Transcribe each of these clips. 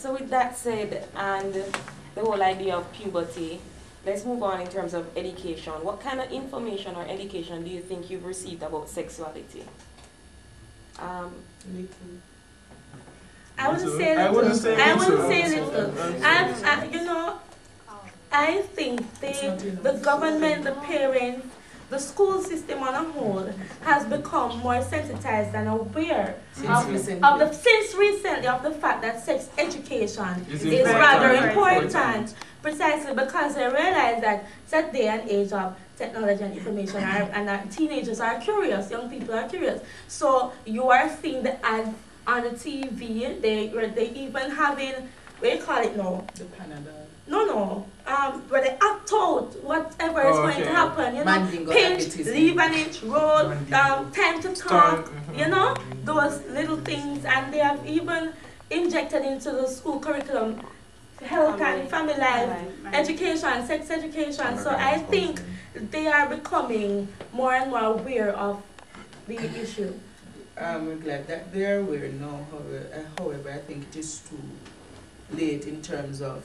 So with that said, and the whole idea of puberty, let's move on in terms of education. What kind of information or education do you think you've received about sexuality? I wouldn't say little. You know, I think the government, the parents, the school system on a whole has become more sensitized and aware since recently of the fact that sex education is rather important, precisely because they realize that it's a day and age of technology and information, and that teenagers are curious, young people are curious. So you are seeing the ads on the TV, they even having, what do you call it now? The Panadol. No, where they act out whatever is going to happen, you know, pinch, leave an inch, roll, time to talk, you know, those little things, and they have even injected into the school curriculum health and family life, education, sex education. So I think they are becoming more and more aware of the issue. I'm glad that they are aware now, however, I think it is too late in terms of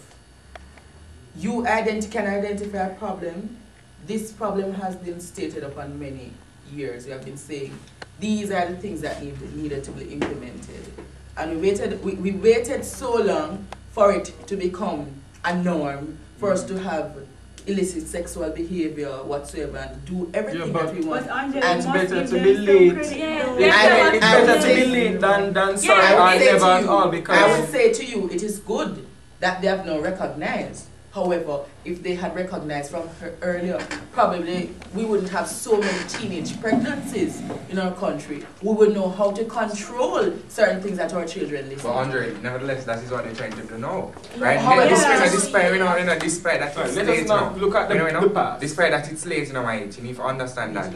you can identify a problem. This problem has been stated upon many years. We have been saying these are the things that needed to be implemented. And we waited so long for it to become a norm, for us to have illicit sexual behavior whatsoever and do everything that we want. And it's better to be late. It's better to be late than sorry or never at all, because I would say to you, it is good that they have now recognized. However, if they had recognized from earlier, probably we wouldn't have so many teenage pregnancies in our country. We would know how to control certain things that our children listen. But Andre, nevertheless, that is what they're trying to do now, right? Despite that it's late now. Look at the past. Despite that it's late now, you need to understand that.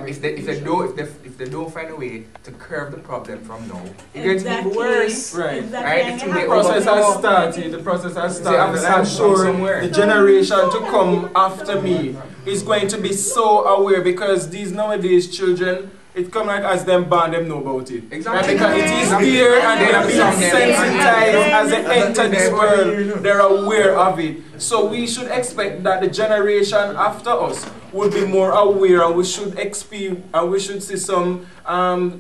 If they don't find a way to curb the problem from now, it's going to be worse. Right. Exactly. The process has started. The process has started. I'm sure the generation to come after me is going to be so aware, because these nowadays children, it come like as them born, them know about it. Exactly. Because it is there and they are being sensitized as they enter this world. They're aware of it. So we should expect that the generation after us will be more aware, and we should see some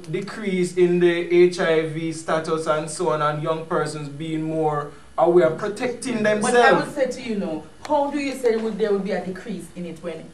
decrease in the HIV status and so on, and young persons being more aware, protecting themselves. But I would say to you now, how do you say there would be a decrease in it when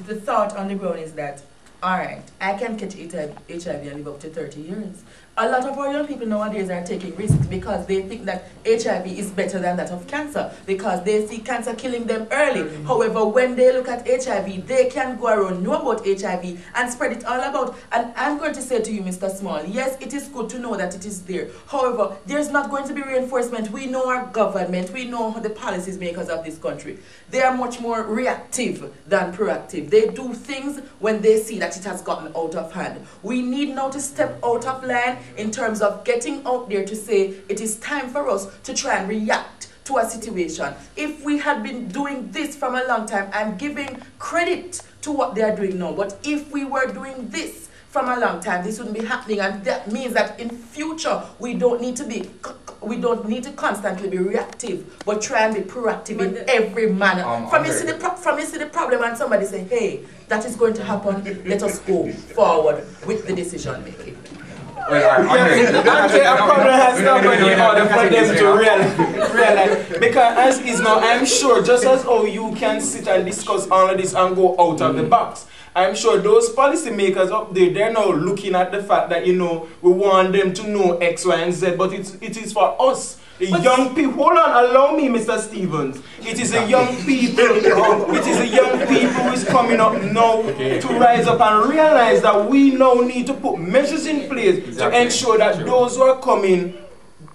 the thought on the ground is that, alright, I can catch HIV and live up to 30 years. A lot of our young people nowadays are taking risks because they think that HIV is better than that of cancer, because they see cancer killing them early. However, when they look at HIV, they can go around, know about HIV and spread it all about. And I'm going to say to you, Mr. Small, yes, it is good to know that it is there. However, there's not going to be reinforcement. We know our government, we know the policies makers of this country. They are much more reactive than proactive. They do things when they see that it has gotten out of hand. We need now to step out of line in terms of getting out there to say it is time for us to try and react to a situation. If we had been doing this from a long time, I'm giving credit to what they are doing now, but if we were doing this from a long time, this wouldn't be happening, and that means that in future we don't need to constantly be reactive, but try and be proactive in every manner. From you see the problem and somebody say, hey, that is going to happen, let us go forward with the decision making. A problem has not been in order for them to realize. Because as is now, I'm sure, just as how you can sit and discuss all of this and go out of the box, I'm sure those policymakers up there, they're now looking at the fact that, you know, we want them to know X, Y, and Z, but it is for us, the young people. Hold on, allow me, Mr. Stevens. It is a young people. It is a young people who is coming up now to rise up and realize that we now need to put measures in place to ensure that those who are coming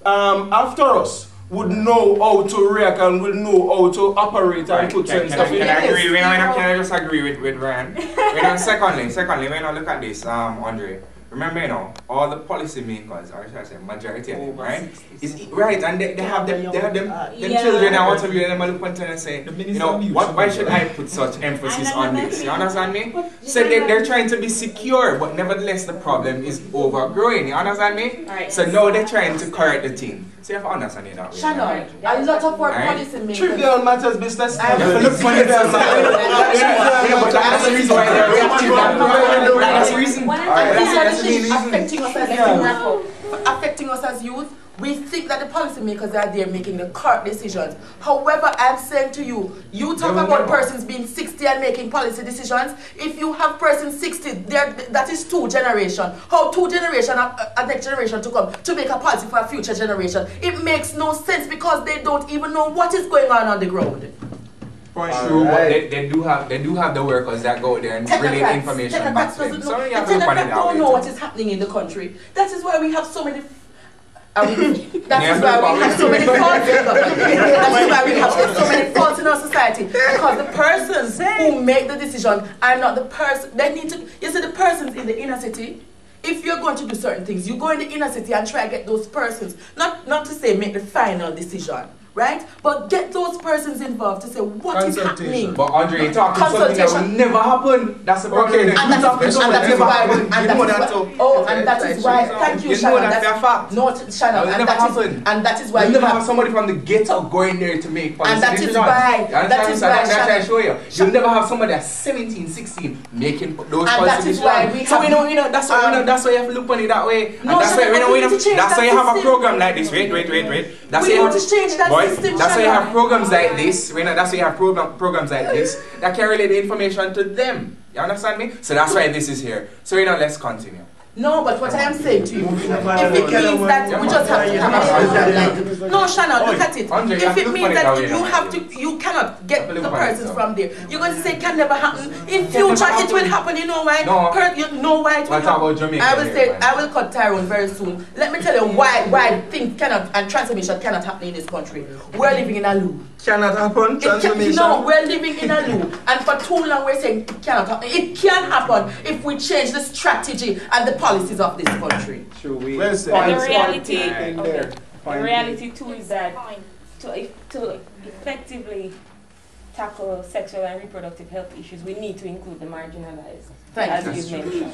after us would know how to react and will know how to operate and put certain stuff in place. Can I just agree with Ryan? Secondly, when I look at this, Andre, remember, you know, all the policymakers, or should I say, majority of them, right? Is right, and they have them children. I want to be them look at and say, you know, why should I put such emphasis on this? You understand me? So they're trying to be secure, but nevertheless the problem is overgrowing. You understand me? Right. So now they're trying to correct the thing. So you have to understand it that way. Shannon, a lot of our policymakers. Trivial matters business. But that's the reason why they're reacting that way. That's the reason. That's the main reason. Affecting us as youth. We think that the policymakers are there making the correct decisions. However, I'm saying to you, you talk about persons being 60 and making policy decisions. If you have persons 60, that is 2 generations. How 2 generations a next generation to come to make a policy for a future generation? It makes no sense because they don't even know what is going on the ground. True, but they do have the workers that go there and relay information back to them. So you have to look at it that way. Don't know what is happening in the country. That is why we have so many. That is why we have so many faults in That is why we have so many faults in our society. Because the persons who make the decision are not the person. They need to. You see, the persons in the inner city. If you're going to do certain things, you go in the inner city and try to get those persons. Not to say make the final decision. Right? But get those persons involved to say what is happening. But Andre, you're talking something that will never happen. That's the problem. And that is why, thank you, Shannon. And that is why you never have somebody from the ghetto going there to make policy. And that is why, I show you. You never have somebody that's 17, 16 making those policy decisions. So we know that's why you have to look on it that way. That's why you have a program like this. Wait. That's we need to change that. That's why you have programs like this. That's why you have programs like this that can relay the information to them. You understand me? So that's why this is here. So let's continue. No, but what I am saying to you, if it means that we just have to have a program. No, Shannon, look at it. If it means that you cannot get the persons from there, you're going to say it can never happen. In future, it will happen. You know why? You know why it will happen. I will cut Tyrone very soon. Let me tell you why things cannot and transformation cannot happen in this country. We're living in a loop. Cannot happen, transformation? No, we're living in a loop. And for too long we're saying it cannot happen. It can happen if we change the strategy and the policies of this country. But the reality too is that to effectively tackle sexual and reproductive health issues, we need to include the marginalized, as you mentioned.